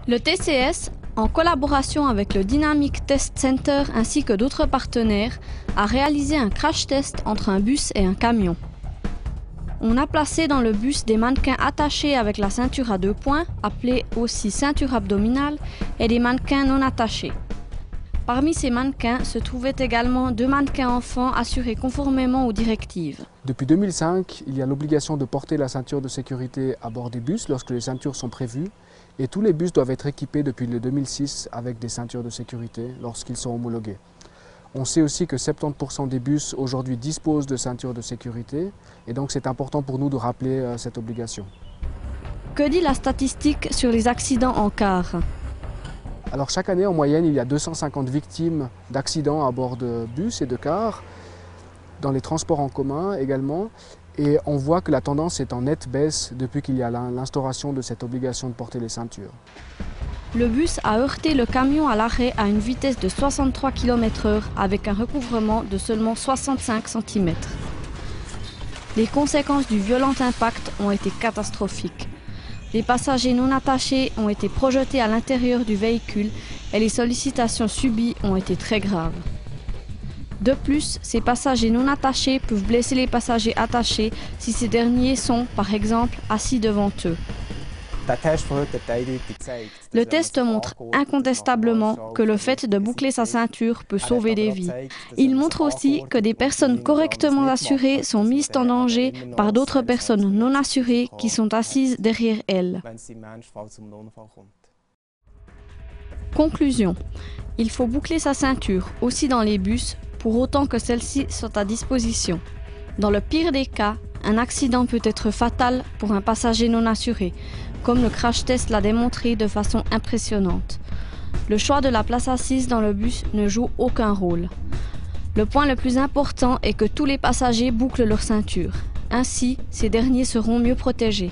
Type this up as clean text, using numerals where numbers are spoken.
Le TCS, en collaboration avec le Dynamic Test Center ainsi que d'autres partenaires, a réalisé un crash test entre un bus et un camion. On a placé dans le bus des mannequins attachés avec la ceinture à 2 points, appelée aussi ceinture abdominale, et des mannequins non attachés. Parmi ces mannequins se trouvaient également 2 mannequins enfants assurés conformément aux directives. Depuis 2005, il y a l'obligation de porter la ceinture de sécurité à bord des bus lorsque les ceintures sont prévues. Et tous les bus doivent être équipés depuis le 2006 avec des ceintures de sécurité lorsqu'ils sont homologués. On sait aussi que 70% des bus aujourd'hui disposent de ceintures de sécurité et donc c'est important pour nous de rappeler cette obligation. Que dit la statistique sur les accidents en car ? Alors chaque année en moyenne il y a 250 victimes d'accidents à bord de bus et de cars, dans les transports en commun également. Et on voit que la tendance est en nette baisse depuis qu'il y a l'instauration de cette obligation de porter les ceintures. Le bus a heurté le camion à l'arrêt à une vitesse de 63 km/h avec un recouvrement de seulement 65 cm. Les conséquences du violent impact ont été catastrophiques. Les passagers non attachés ont été projetés à l'intérieur du véhicule et les sollicitations subies ont été très graves. De plus, ces passagers non attachés peuvent blesser les passagers attachés si ces derniers sont, par exemple, assis devant eux. Le test montre incontestablement que le fait de boucler sa ceinture peut sauver des vies. Il montre aussi que des personnes correctement assurées sont mises en danger par d'autres personnes non assurées qui sont assises derrière elles. Conclusion. Il faut boucler sa ceinture, aussi dans les bus, pour autant que celles-ci soient à disposition. Dans le pire des cas, un accident peut être fatal pour un passager non assuré, comme le crash test l'a démontré de façon impressionnante. Le choix de la place assise dans le bus ne joue aucun rôle. Le point le plus important est que tous les passagers bouclent leur ceinture. Ainsi, ces derniers seront mieux protégés.